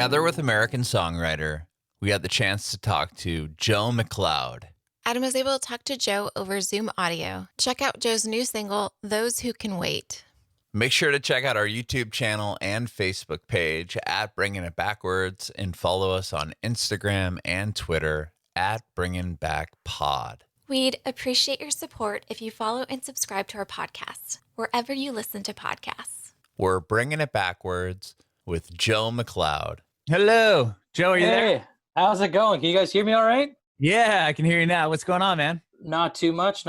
Together with American songwriter, we had the chance to talk to Joe McLeod. Adam was able to talk to Joe over Zoom audio. Check out Joe's new single, Those Who Can Wait. Make sure to check out our YouTube channel and Facebook page at Bringing It Backwards and follow us on Instagram and Twitter at Bringing Back Pod. We'd appreciate your support if you follow and subscribe to our podcast, wherever you listen to podcasts. We're Bringing It Backwards with Joe McLeod. Hello, Joe, are you there? Hey, how's it going? Can you guys hear me all right? Yeah, I can hear you now. What's going on, man? Not too much.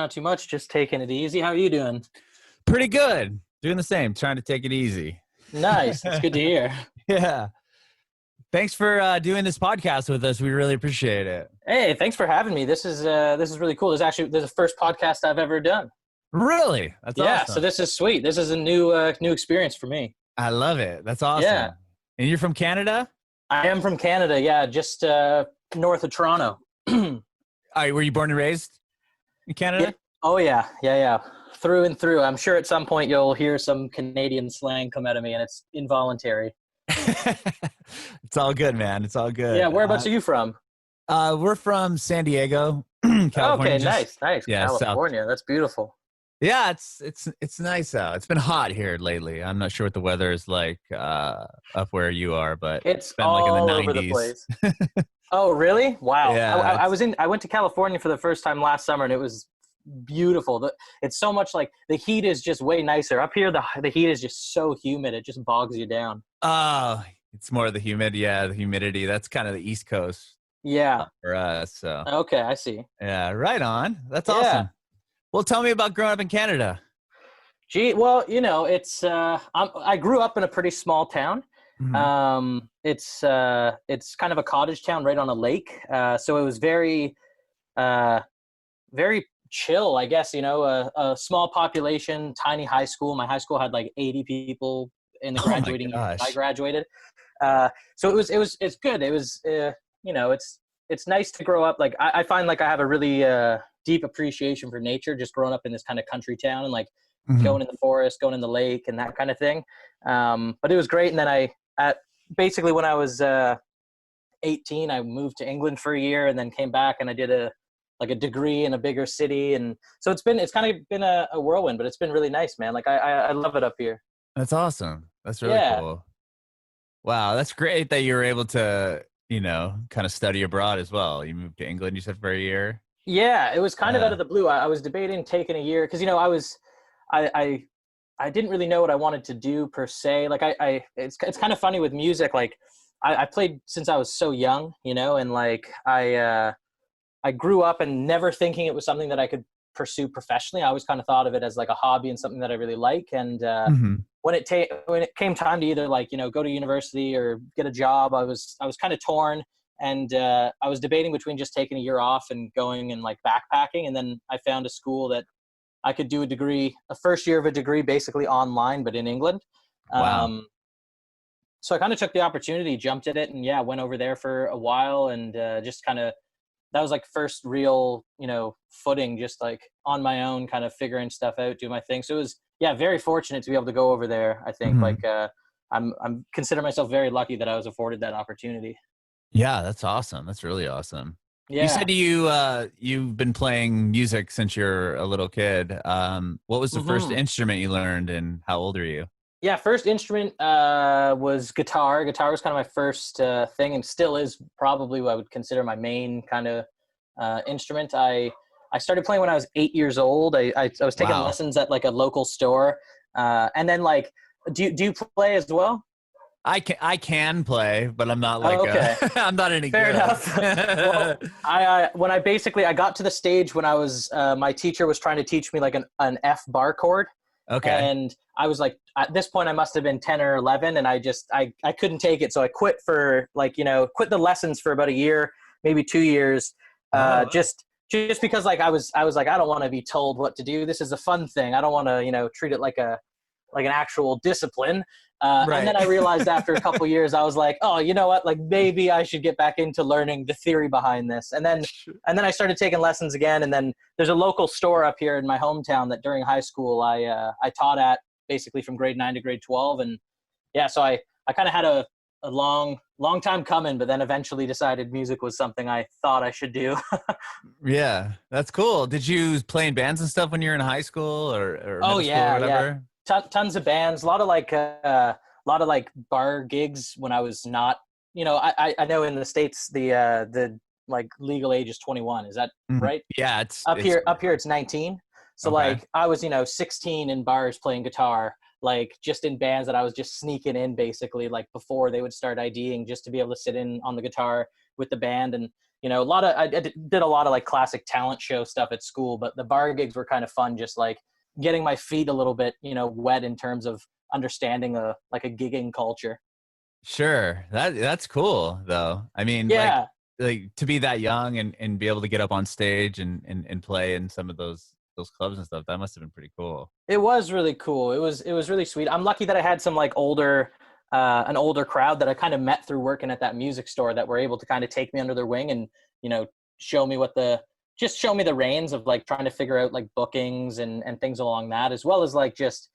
Just taking it easy. How are you doing? Pretty good. Doing the same, trying to take it easy. Nice. That's good to hear. Yeah. Thanks for doing this podcast with us. We really appreciate it. Hey, thanks for having me. This is really cool. This is the first podcast I've ever done. Really? That's awesome. So this is sweet. This is a new experience for me. I love it. That's awesome. Yeah. And you're from Canada? I am from Canada. Yeah, just north of Toronto. Were you born and raised in Canada? Yeah. Oh yeah. Through and through. I'm sure at some point you'll hear some Canadian slang come out of me, and it's involuntary. It's all good, man. It's all good. Yeah. Whereabouts are you from? We're from San Diego, California. Okay, nice. Yeah, California. That's beautiful. Yeah, it's nice out. It's been hot here lately. I'm not sure what the weather is like up where you are, but it's been all like in the 90s. over the place. Oh, really? Wow. Yeah, I went to California for the first time last summer, and it was beautiful. It's so much like the heat is just way nicer. Up here, the heat is just so humid. It just bogs you down. Oh, it's more of the humidity. That's kind of the East Coast. Yeah. For us. So. Okay, I see. Yeah, right on. That's awesome. Well, tell me about growing up in Canada. Gee, well, it's I grew up in a pretty small town. Mm-hmm. It's kind of a cottage town right on a lake. So it was very, very chill, I guess. A small population, tiny high school. My high school had like 80 people in the graduating year. I graduated. So it's good. It was, it's nice to grow up. Like I find like I have a really deep appreciation for nature, just growing up in this kind of country town and like going in the forest, going in the lake and that kind of thing. But it was great. And then basically when I was 18, I moved to England for a year and then came back and I did a degree in a bigger city. And so it's kind of been a whirlwind, but it's been really nice, man. Like I love it up here. That's awesome. That's really cool. Wow. That's great that you were able to, kind of study abroad as well. You moved to England, you said, for a year. Yeah, it was kind of out of the blue. I was debating taking a year because I didn't really know what I wanted to do per se. Like it's kind of funny with music. Like I played since I was so young, and like I grew up and never thinking it was something that I could pursue professionally. I always kind of thought of it as like a hobby and something that I really like. And when it came time to either like go to university or get a job, I was kind of torn. And I was debating between just taking a year off and going and like backpacking. And then I found a school that I could do a first year of a degree, basically online, but in England. Wow. So I kind of took the opportunity, jumped at it, and went over there for a while and just kind of, that was like first real, footing, just like on my own, kind of figuring stuff out, do my thing. So it was, very fortunate to be able to go over there. I think I'm consider myself very lucky that I was afforded that opportunity. Yeah, that's awesome. That's really awesome. Yeah. You said you've been playing music since you're a little kid. What was the first instrument you learned, and how old are you? Yeah, first instrument was guitar. Guitar was kind of my first thing, and still is probably what I would consider my main kind of instrument. I started playing when I was 8 years old. I was taking lessons at like a local store, and then like, do you play as well? I can play, but I'm not like I'm not any Fair good. enough. Well, I got to the stage when I was my teacher was trying to teach me like an F bar chord. Okay. And I was like, at this point I must have been 10 or 11, and I couldn't take it, so I quit for like quit the lessons for about a year, maybe 2 years, just because like I was like, I don't want to be told what to do. This is a fun thing. I don't want to treat it like an actual discipline. Right. And then I realized after a couple years, I was like, oh, you know what? Like maybe I should get back into learning the theory behind this. And then I started taking lessons again. And then there's a local store up here in my hometown that during high school I taught at, basically from grade 9 to grade 12. And yeah, so I kind of had a a long time coming, but then eventually decided music was something I thought I should do. Yeah, that's cool. Did you play in bands and stuff when you were in high school or Oh middle school or yeah, yeah. whatever? Tons of bands, a lot of like bar gigs when I was not, I know in the States the like legal age is 21. Is that Mhm. right? Yeah, it's Up here it's 19. So okay. like I was, 16 in bars playing guitar, like just in bands that I was just sneaking in basically, like before they would start IDing, just to be able to sit in on the guitar with the band. And I did a lot of like classic talent show stuff at school, but the bar gigs were kind of fun, just like getting my feet a little bit, wet in terms of understanding a gigging culture. Sure. That's cool though. I mean, Yeah. like to be that young and be able to get up on stage and play in some of those clubs and stuff, that must have been pretty cool. It was really cool. It was really sweet. I'm lucky that I had some like an older crowd that I kind of met through working at that music store, that were able to kind of take me under their wing and, show me show me the reins of like trying to figure out like bookings and things along that, as well as like just,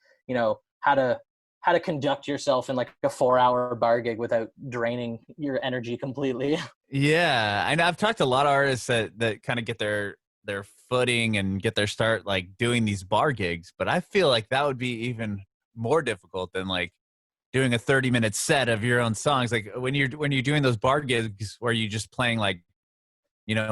how to conduct yourself in like a 4-hour bar gig without draining your energy completely. Yeah, I know I've talked to a lot of artists that kind of get their footing and get their start like doing these bar gigs, but I feel like that would be even more difficult than like doing a 30-minute set of your own songs. Like when you're doing those bar gigs where you just playing like,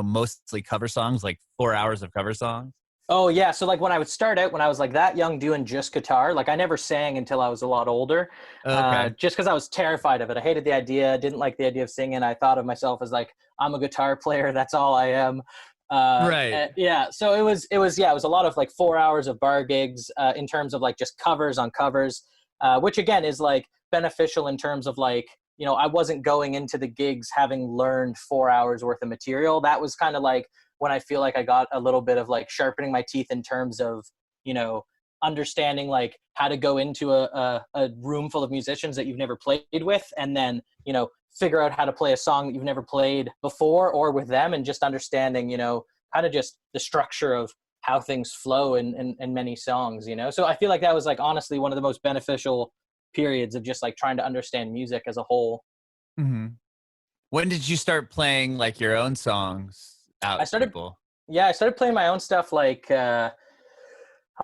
mostly cover songs, like 4 hours of cover songs. Oh yeah, so like when I would start out, when I was like that young doing just guitar, like I never sang until I was a lot older, Okay. just because I was terrified of it. I hated the idea, didn't like the idea of singing. I thought of myself as like, I'm a guitar player, that's all I am. Right. Yeah, so it was a lot of like 4 hours of bar gigs, in terms of like just covers on covers, which again is like beneficial in terms of like, I wasn't going into the gigs having learned 4 hours worth of material. That was kind of like when I feel like I got a little bit of like sharpening my teeth in terms of, understanding like how to go into a room full of musicians that you've never played with, and then, figure out how to play a song that you've never played before or with them, and just understanding, kind of just the structure of how things flow in many songs, So I feel like that was like honestly one of the most beneficial periods of just like trying to understand music as a whole. Hmm. When did you start playing like your own songs I out to started people? Yeah, I started playing my own stuff like I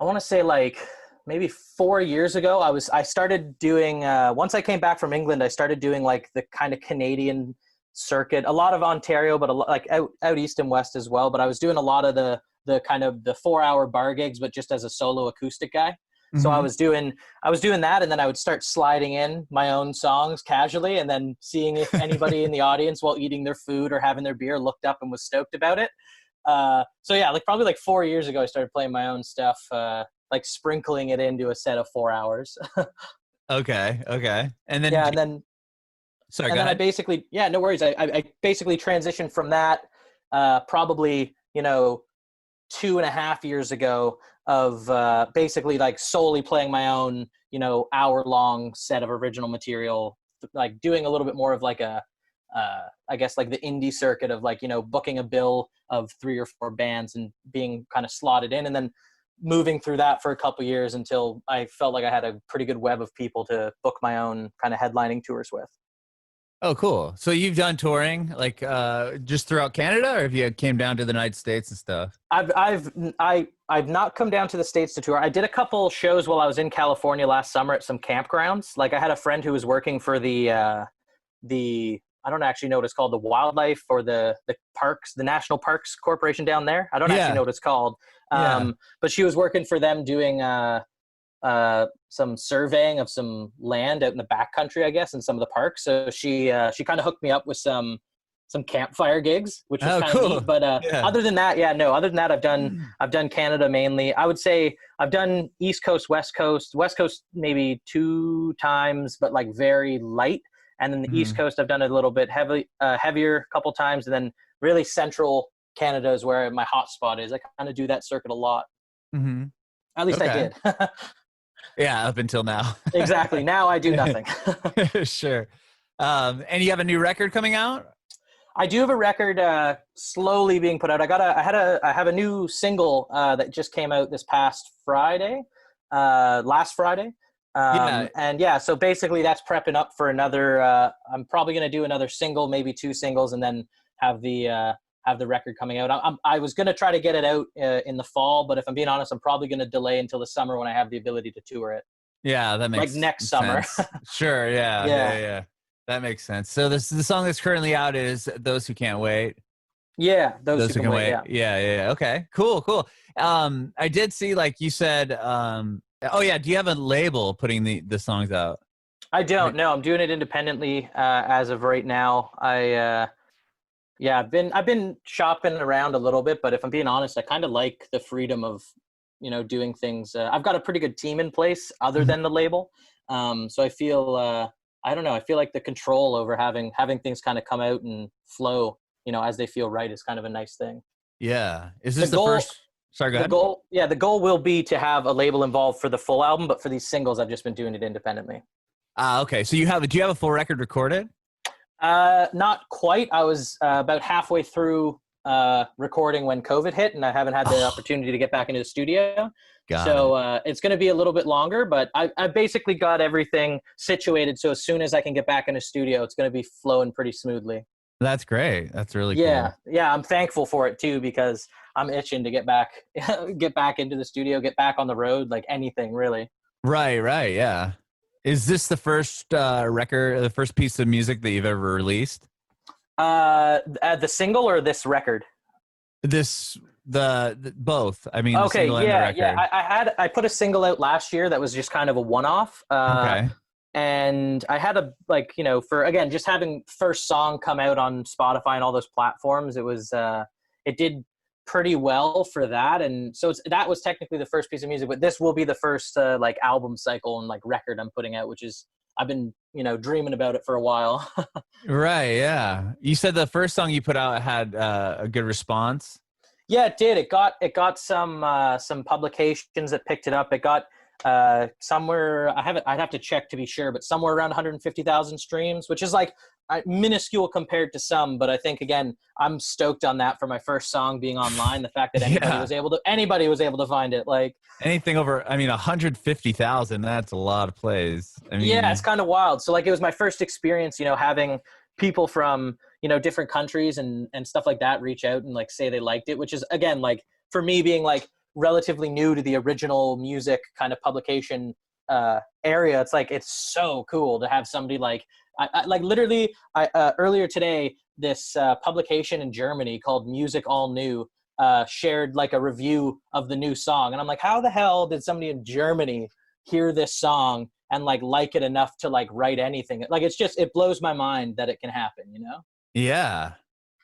want to say like maybe 4 years ago. I started doing once I came back from England, I started doing like the kind of Canadian circuit, a lot of Ontario, but like out east and west as well. But I was doing a lot of the kind of the 4-hour bar gigs, but just as a solo acoustic guy. So I Hmm. was doing that, and then I would start sliding in my own songs casually, and then seeing if anybody in the audience while eating their food or having their beer looked up and was stoked about it. So yeah, like probably like 4 years ago, I started playing my own stuff, like sprinkling it into a set of 4 hours. Okay. Okay. And then, Yeah, and then sorry, go I ahead. basically, yeah, no worries. I basically transitioned from that, probably 2.5 years ago, of basically like solely playing my own hour-long set of original material, like doing a little bit more of like a I guess like the indie circuit of like booking a bill of 3 or 4 bands and being kind of slotted in, and then moving through that for a couple years until I felt like I had a pretty good web of people to book my own kind of headlining tours with. Oh, cool. So you've done touring like just throughout Canada, or if you came down to the United States and stuff? I've not come down to the States to tour. I did a couple shows while I was in California last summer at some campgrounds. Like I had a friend who was working for the I don't actually know what it's called, the wildlife or the parks, the National Parks Corporation down there. I don't actually Yeah. know what it's called. Yeah. But she was working for them doing some surveying of some land out in the backcountry, I guess, in some of the parks. So she kind of hooked me up with some campfire gigs, which was Oh, kind of neat. cool. But Yeah. other than that, yeah, no. Other than that, I've done Canada mainly. I would say I've done East Coast, West Coast maybe 2 times, but like very light. And then the East Hmm. Coast, I've done a little bit heavier a couple times, and then really Central Canada is where my hot spot is. I kind of do that circuit a lot. Hmm. At least I Okay. did. Yeah, up until now. Exactly. Now I do nothing. Sure. And you have a new record coming out? I do have a record slowly being put out. I have a new single that just came out this past Friday, last Friday. Yeah. And yeah, so basically that's prepping up for another, I'm probably going to do another single, maybe 2 singles, and then have the record coming out. I was going to try to get it out in the fall, but if I'm being honest, I'm probably going to delay until the summer when I have the ability to tour it. Yeah, that Like makes next summer. sense. Sure, yeah, Yeah. yeah, yeah. That makes sense. So the song that's currently out is "Those Who Can't Wait." Yeah, those Those who Who can Can wait. Wait. Yeah. Yeah, yeah, yeah. Okay, cool, cool. I did see, like you said. Oh yeah, do you have a label putting the songs out? I don't know. I'm doing it independently as of right now. Yeah, I've been shopping around a little bit, but if I'm being honest, I kind of like the freedom of, doing things. I've got a pretty good team in place other Mhm. than the label. So I feel, I don't know, I feel like the control over having things kind of come out and flow, as they feel right is kind of a nice thing. Yeah. Is The this the goal, first? Sorry, go ahead. the goal will be to have a label involved for the full album, but for these singles, I've just been doing it independently. Okay. So do you have a full record recorded? Not quite. I was about halfway through recording when COVID hit, and I haven't had the opportunity to get back into the studio. Got it. So it's going to be a little bit longer, but I basically got everything situated. So as soon as I can get back in the studio, it's going to be flowing pretty smoothly. That's great. That's really Yeah, cool. yeah. I'm thankful for it too, because I'm itching to get back, get back into the studio, get back on the road, like anything really. Right, right. Yeah. Is this the first record, the first piece of music that you've ever released? The single or this record? This the both. I mean, the Okay, single and the yeah. record. I put a single out last year that was just kind of a one-off. Okay. And I had for again, just having first song come out on Spotify and all those platforms, it did pretty well for that. And so that was technically the first piece of music, but this will be the first like album cycle and like record I'm putting out, which is, I've been, dreaming about it for a while. Right. Yeah. You said the first song you put out had a good response. Yeah, it did. It got some publications that picked it up. It got somewhere, I'd have to check to be sure, but somewhere around 150,000 streams, which is like minuscule compared to some. But I think again, I'm stoked on that for my first song being online. The fact that anybody was able to find it, like Anything over, I mean, 150,000. That's a lot of plays. I mean, yeah, it's kind of wild. So like it was my first experience, having people from different countries and stuff like that reach out and like say they liked it, which is again like for me being like relatively new to the original music kind of publication area. It's like it's so cool to have somebody like I like literally earlier today this publication in Germany called Music All New shared like a review of the new song, and I'm like, how the hell did somebody in Germany hear this song and like it enough to like write anything? Like it blows my mind that it can happen, yeah,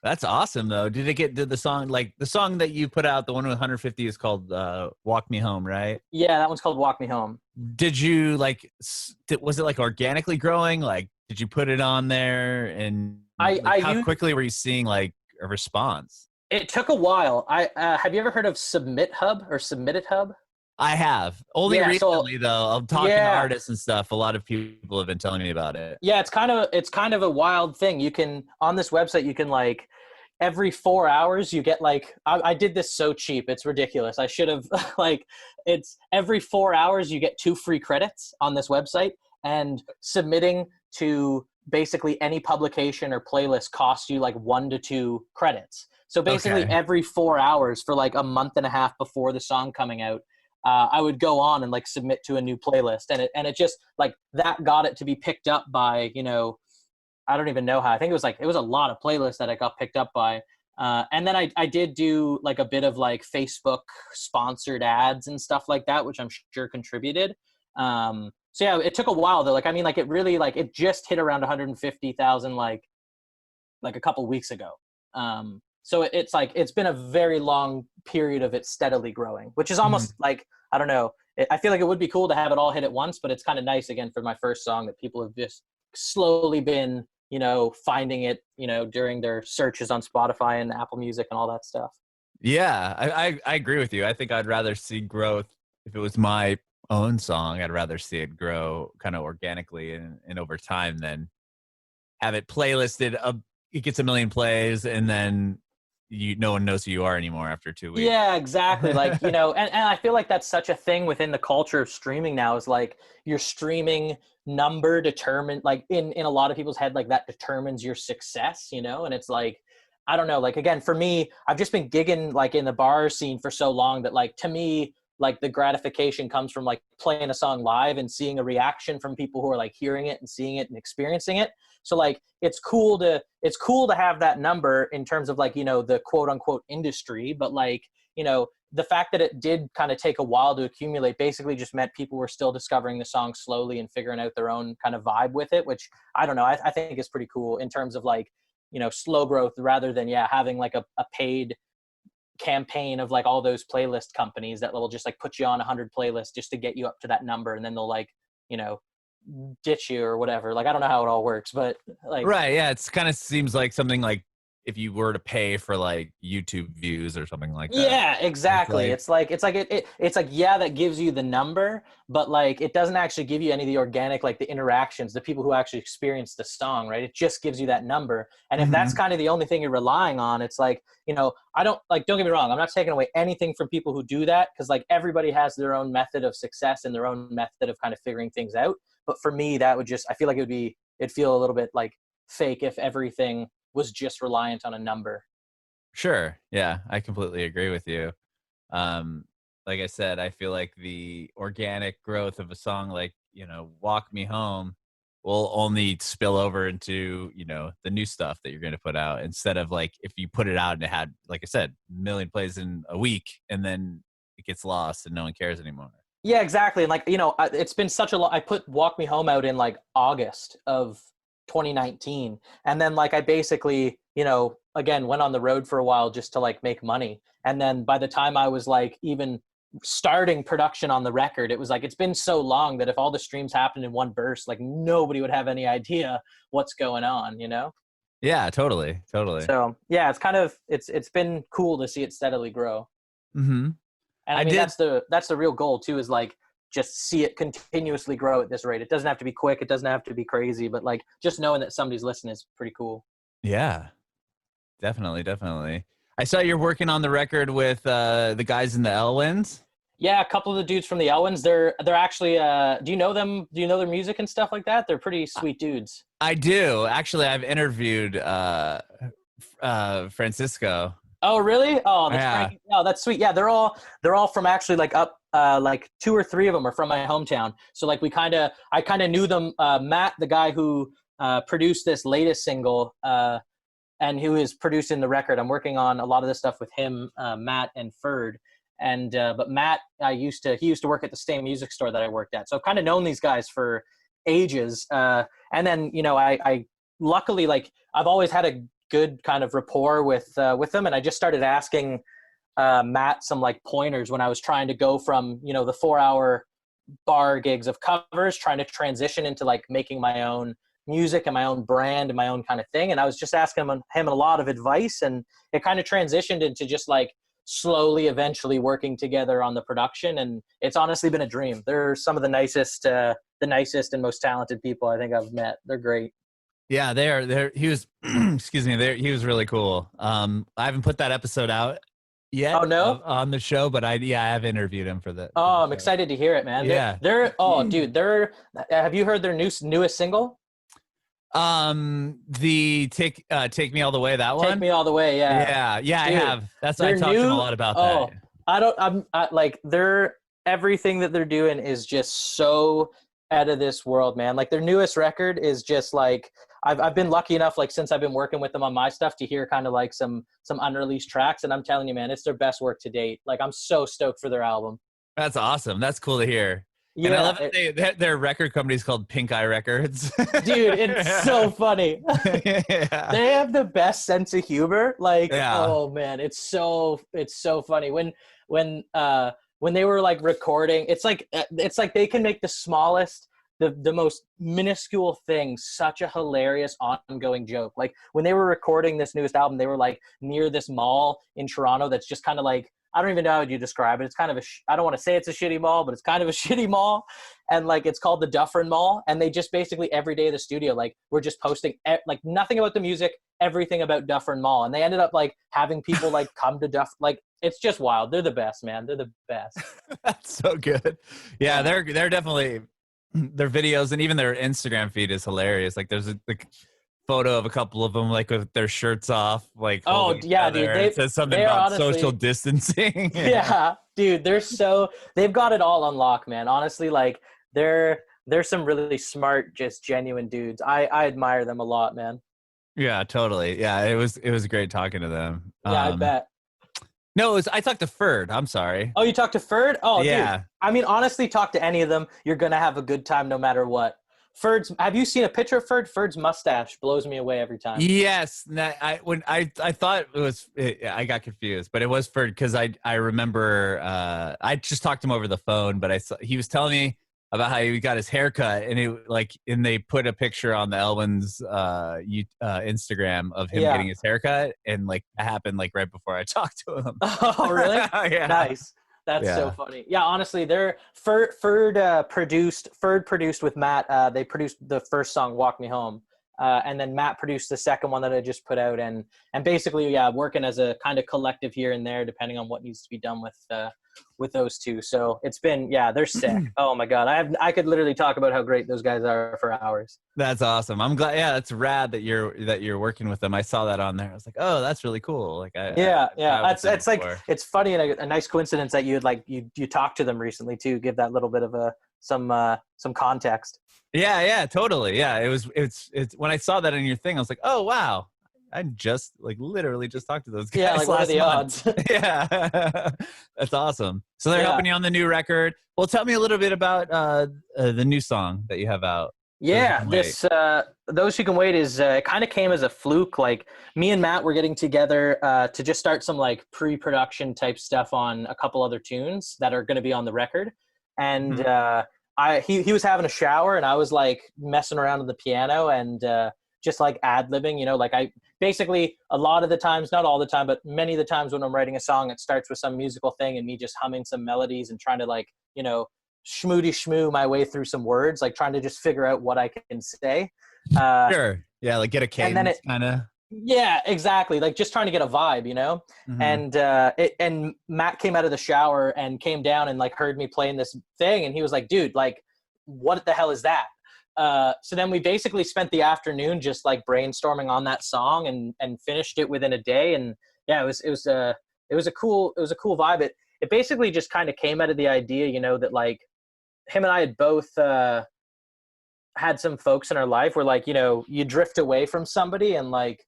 that's awesome though. Did the song, like the song that you put out, the one with 150 is called Walk Me Home, right? Yeah, that one's called Walk Me Home. Did you like, was it like organically growing? Like, did you put it on there and how quickly were you seeing like a response? It took a while. Have you ever heard of Submit Hub or Submit It Hub? I have only recently though. I'm talking to artists and stuff. A lot of people have been telling me about it. Yeah, it's kind of a wild thing. You can on this website you can like every 4 hours you get like I did this so cheap, it's ridiculous. I should have like it's every 4 hours you get 2 free credits on this website, and submitting to basically any publication or playlist costs you like 1 to 2 credits. So basically every 4 hours for like a month and a half before the song coming out, I would go on and like submit to a new playlist, and it just like that got it to be picked up by, I don't even know how. I think it was a lot of playlists that it got picked up by. And then I did do like a bit of like Facebook sponsored ads and stuff like that, which I'm sure contributed. So yeah, it took a while though. Like, I mean, like it really, like it just hit around 150,000, like a couple weeks ago. So it's like, it's been a very long period of it steadily growing, which is almost like, I don't know. I feel like it would be cool to have it all hit at once, but it's kind of nice again for my first song that people have just slowly been, finding it, during their searches on Spotify and Apple Music and all that stuff. Yeah, I agree with you. I think I'd rather see growth if it was my own song. I'd rather see it grow kind of organically and over time than have it playlisted. It gets a million plays and then no one knows who you are anymore after 2 weeks. Yeah, exactly. Like, and I feel like that's such a thing within the culture of streaming now, is like your streaming number determined, like in a lot of people's head, like that determines your success, and it's like, I don't know, like, again, for me, I've just been gigging like in the bar scene for so long that, like, to me, like the gratification comes from like playing a song live and seeing a reaction from people who are like hearing it and seeing it and experiencing it. So like it's cool to have that number in terms of like, the quote unquote industry, but like, the fact that it did kind of take a while to accumulate basically just meant people were still discovering the song slowly and figuring out their own kind of vibe with it, which I don't know, I think is pretty cool in terms of like, slow growth rather than having like a paid campaign of like all those playlist companies that will just like put you on 100 playlists just to get you up to that number, and then they'll like ditch you or whatever. Like, I don't know how it all works, but like, right, yeah, it's kind of seems like something like if you were to pay for like YouTube views or something like that. Yeah, exactly. It's like yeah, that gives you the number, but like it doesn't actually give you any of the organic, like the interactions, the people who actually experience the song, right? It just gives you that number. And if that's kind of the only thing you're relying on, it's like, I don't get me wrong, I'm not taking away anything from people who do that, because like everybody has their own method of success and their own method of kind of figuring things out. But for me, that would just, I feel like it'd feel a little bit like fake if everything was just reliant on a number. Sure. Yeah, I completely agree with you. Like I said, I feel like the organic growth of a song like, Walk Me Home will only spill over into, the new stuff that you're going to put out, instead of like if you put it out and it had, like I said, a million plays in a week and then it gets lost and no one cares anymore. Yeah, exactly. And like, it's been such a long, I put Walk Me Home out in like August of 2019. And then like I basically, again, went on the road for a while just to like make money. And then by the time I was like even starting production on the record, it was like, it's been so long that if all the streams happened in one burst, like nobody would have any idea what's going on, Yeah, totally. So yeah, it's kind of, it's been cool to see it steadily grow. Mm-hmm. And I mean, that's the real goal too, is like just see it continuously grow at this rate. It doesn't have to be quick. It doesn't have to be crazy, but like just knowing that somebody's listening is pretty cool. Yeah, definitely. I saw you're working on the record with the guys in the Elwins. Yeah, a couple of the dudes from the Elwins. They're actually. Do you know them? Do you know their music and stuff like that? They're pretty sweet dudes. I do actually. I've interviewed Francisco. Oh, really? Oh, that's sweet. Yeah, they're all from actually like up, like 2 or 3 of them are from my hometown. So like I kind of knew them. Matt, the guy who produced this latest single, and who is producing the record. I'm working on a lot of this stuff with him, Matt and Ferd. And but Matt, he used to work at the same music store that I worked at. So I've kind of known these guys for ages. And then I luckily, like, I've always had a good kind of rapport with them, and I just started asking Matt some like pointers when I was trying to go from the 4-hour bar gigs of covers, trying to transition into like making my own music and my own brand and my own kind of thing. And I was just asking him a lot of advice, and it kind of transitioned into just like slowly eventually working together on the production, and it's honestly been a dream. They're some of the nicest and most talented people I think I've met. They're great. Yeah, he was excuse me, he was really cool. I haven't put that episode out yet. Oh no, on the show, but I have interviewed him for the I'm excited to hear it, man. Yeah, they're have you heard their newest single? The Take Me All the Way, that one? Take Me All the Way, yeah. Dude, I have. That's why I talked to him a lot about that. Like they're everything that they're doing is just so out of this world, man. Like their newest record is just like, I've been lucky enough, like since I've been working with them on my stuff, to hear kind of like some unreleased tracks, and I'm telling you, man, it's their best work to date. Like I'm so stoked for their album. That's awesome. That's cool to hear. Yeah, and I love that their record company is called Pink Eye Records. Dude, it's so funny. Yeah. They have the best sense of humor. Like, oh man, it's so funny. When they were like recording, it's like they can make the smallest, the most minuscule thing such a hilarious ongoing joke. Like when they were recording this newest album, they were like near this mall in Toronto that's just kind of like I don't even know how you describe it. It's kind of I don't want to say it's a shitty mall, but it's kind of a shitty mall. And like, it's called the Dufferin Mall. And they just basically every day of the studio, like we're just posting like nothing about the music, everything about Dufferin Mall. And they ended up like having people like come to like, it's just wild. They're the best, man. They're the best. That's so good. Yeah, they're definitely, their videos and even their Instagram feed is hilarious. Like there's a photo of a couple of them like with their shirts off, like oh yeah, dude, it says something about honestly, social distancing. Yeah, dude, they've got it all on lock, man. Honestly, like they're some really smart, just genuine dudes. I admire them a lot, man. Yeah, totally. Yeah, it was great talking to them. Yeah, I bet. No, I talked to Ferd. I'm sorry. Oh, you talked to Ferd? Oh, yeah. Dude. I mean, honestly, talk to any of them. You're gonna have a good time no matter what. Have you seen a picture of Ferd? Ferd's mustache blows me away every time. Yes, I thought it was, I got confused, but it was Ferd because I remember I just talked to him over the phone, but he was telling me about how he got his haircut, and they put a picture on the Elwyn's Instagram of him getting his haircut, and like it happened like right before I talked to him. Oh, really? Yeah. Nice. That's so funny. Yeah, honestly, Ferd produced with Matt. They produced the first song, "Walk Me Home," and then Matt produced the second one that I just put out. And basically, working as a kind of collective here and there, depending on what needs to be done with those two. So it's been, they're sick. Oh my God, I could literally talk about how great those guys are for hours. That's awesome. I'm glad. Yeah, that's rad that you're working with them. I saw that on there. I was like, oh, that's really cool. Like, it's like, it's funny and a nice coincidence that you talked to them recently too. Give that little bit of some context. Yeah, totally. Yeah, it's when I saw that in your thing, I was like, oh wow, I just literally just talked to those guys. Yeah, like what are the odds? Yeah, that's awesome. So they're helping you on the new record. Well, tell me a little bit about the new song that you have out. Yeah, Those Who Can Wait is it kind of came as a fluke. Like me and Matt were getting together to just start some like pre-production type stuff on a couple other tunes that are going to be on the record. And he was having a shower and I was like messing around with the piano and just like ad-libbing, like I basically a lot of the times, not all the time, but many of the times when I'm writing a song, it starts with some musical thing and me just humming some melodies and trying to schmoody schmoo my way through some words, like trying to just figure out what I can say. Sure. Yeah, like get a cadence kind of. Yeah, exactly. Like just trying to get a vibe, Mm-hmm. And Matt came out of the shower and came down and like heard me playing this thing and he was like, dude, like what the hell is that? So then we basically spent the afternoon just like brainstorming on that song and finished it within a day. And yeah, it was a cool vibe. It basically just kind of came out of the idea, that like him and I had both had some folks in our life where like, you drift away from somebody and like,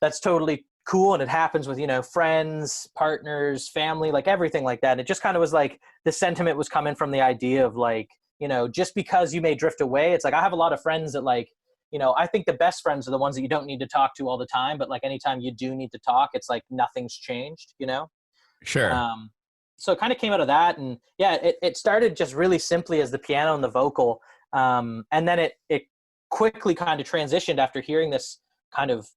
that's totally cool. And it happens with, friends, partners, family, like everything like that. It just kind of was like the sentiment was coming from the idea of like, just because you may drift away, it's like I have a lot of friends that like, I think the best friends are the ones that you don't need to talk to all the time. But like anytime you do need to talk, it's like nothing's changed, Sure. So it kind of came out of that. And yeah, it started just really simply as the piano and the vocal. And then it quickly kind of transitioned after hearing this kind of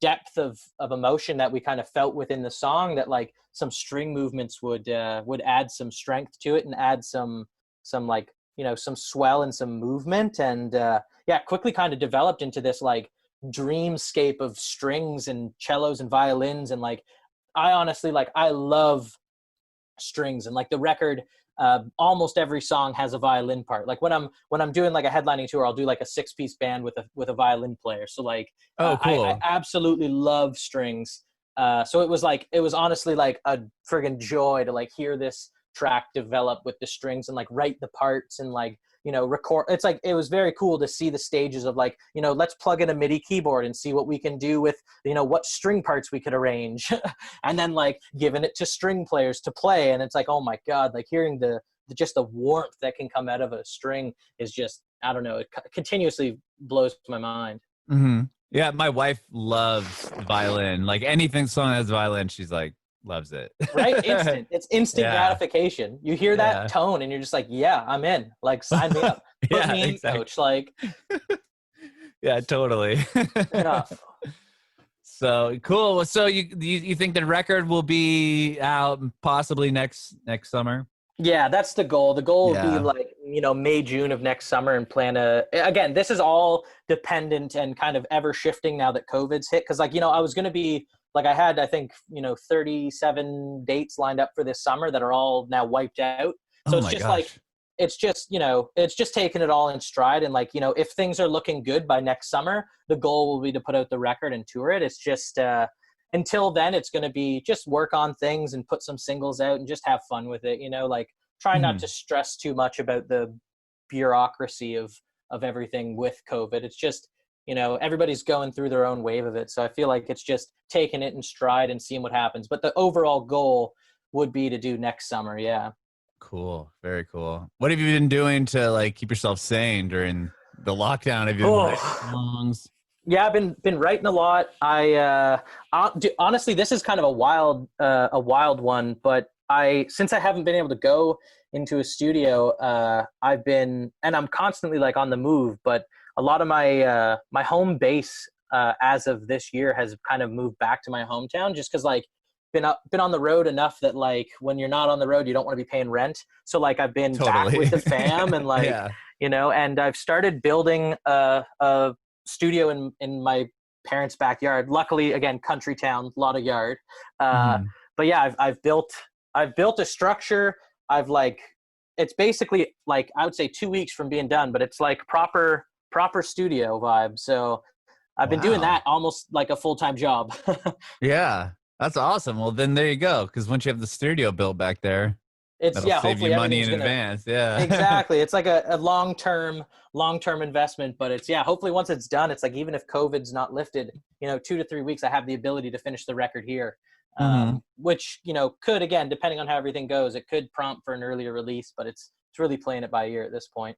depth of emotion that we kind of felt within the song, that like some string movements would add some strength to it and add some like, some swell and some movement. And quickly kind of developed into this like dreamscape of strings and cellos and violins. And like, I honestly, like, I love strings and like the record, almost every song has a violin part. Like when I'm doing like a headlining tour, I'll do like a 6-piece band with a violin player. So like, cool. I absolutely love strings. So it was honestly like a friggin' joy to like hear this track develop with the strings and like write the parts and like, record. It's like, it was very cool to see the stages of like, let's plug in a MIDI keyboard and see what we can do with, what string parts we could arrange and then like giving it to string players to play. And it's like, oh my God, like hearing just the warmth that can come out of a string is just, I don't know, it continuously blows my mind. Mm-hmm. Yeah. My wife loves violin, like anything song that has violin. She's like, loves it. Right? It's instant gratification. You hear that tone and you're just like, yeah, I'm in. Like, sign me up. Put me in, coach. Like, yeah, totally. Yeah. So cool. So you think the record will be out possibly next summer? Yeah, that's the goal. The goal would be Yeah. like, May, June of next summer, and again, this is all dependent and kind of ever shifting now that COVID's hit. Cause like, I was going to be like, I had, I think, 37 dates lined up for this summer that are all now wiped out. So Oh it's my just like, gosh. it's just taking it all in stride. And like, if things are looking good by next summer, the goal will be to put out the record and tour it. It's just, until then, it's going to be just work on things and put some singles out and just have fun with it. Like try not to stress too much about the bureaucracy of everything with COVID. It's just, everybody's going through their own wave of it. So I feel like it's just taking it in stride and seeing what happens. But the overall goal would be to do next summer. Yeah. Cool. Very cool. What have you been doing to like keep yourself sane during the lockdown? Have you been writing songs? Yeah, I've been writing a lot. Honestly, this is kind of a wild one, but since I haven't been able to go into a studio, and I'm constantly like on the move, but a lot of my home base as of this year has kind of moved back to my hometown, just because like been on the road enough that like when you're not on the road, you don't want to be paying rent. So like I've been back with the fam and like, Yeah. and I've started building a studio in my parents' backyard. Luckily, again, country town, a lot of yard. But yeah, I've built a structure. It's basically like, I would say 2 weeks from being done, but it's like proper studio vibe. So I've been doing that almost like a full-time job. Yeah, that's awesome. Well, then there you go. Because once you have the studio built back there, that'll save you money in advance. Yeah, exactly. It's like a long-term investment, but hopefully once it's done, it's like, even if COVID's not lifted, 2 to 3 weeks, I have the ability to finish the record here. Which, could, again, depending on how everything goes, it could prompt for an earlier release, but it's really playing it by ear at this point.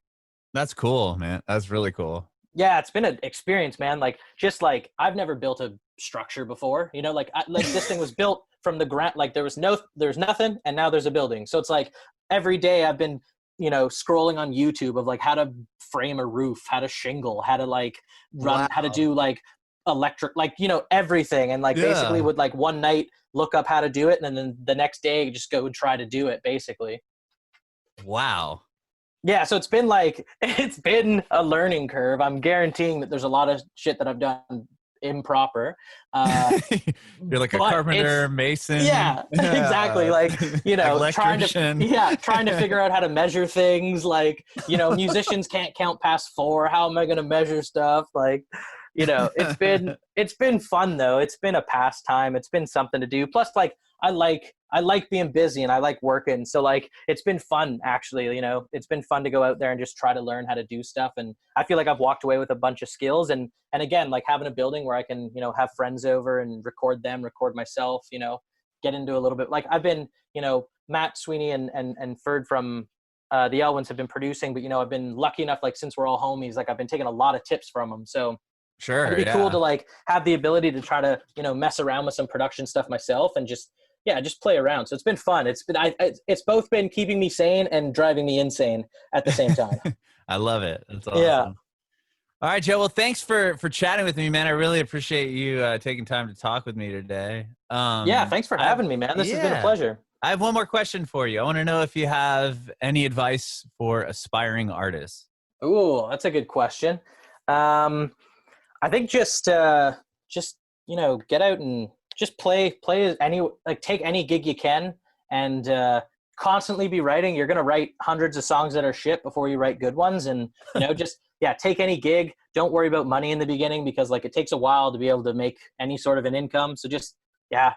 That's cool, man. That's really cool. Yeah, it's been an experience, man. Like, just like, I've never built a structure before, like this thing was built from the ground. Like there's nothing, and now there's a building. So it's like every day I've been, scrolling on YouTube of like how to frame a roof, how to shingle, how to like run, how to do like electric, like, everything. And like basically would like one night look up how to do it, and then the next day just go and try to do it, basically. Wow. Yeah, so it's been a learning curve. I'm guaranteeing that there's a lot of shit that I've done improper. You're like a carpenter, mason. Yeah, exactly. Like, trying to figure out how to measure things. Like, musicians can't count past 4. How am I going to measure stuff? Like, it's been fun though. It's been a pastime. It's been something to do. Plus, like, I like being busy and I like working. So like, it's been fun actually, it's been fun to go out there and just try to learn how to do stuff. And I feel like I've walked away with a bunch of skills, and again, like having a building where I can, have friends over and record myself, get into a little bit. Like I've been, Matt Sweeney and Ferd from the Elwins have been producing, but I've been lucky enough, like since we're all homies, like I've been taking a lot of tips from them. So sure, it'd be cool to like have the ability to try to, mess around with some production stuff myself and just play around. So it's been fun. It's both been keeping me sane and driving me insane at the same time. I love it. That's awesome. Yeah. All right, Joe. Well, thanks for chatting with me, man. I really appreciate you taking time to talk with me today. Thanks for having me, man. This has been a pleasure. I have one more question for you. I want to know if you have any advice for aspiring artists. Ooh, that's a good question. I think just get out and just play take any gig you can, and constantly be writing. You're going to write hundreds of songs that are shit before you write good ones. And, just, take any gig. Don't worry about money in the beginning, because like it takes a while to be able to make any sort of an income. So just,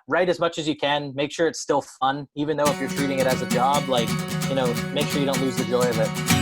write as much as you can. Make sure it's still fun, even though if you're treating it as a job, like, make sure you don't lose the joy of it.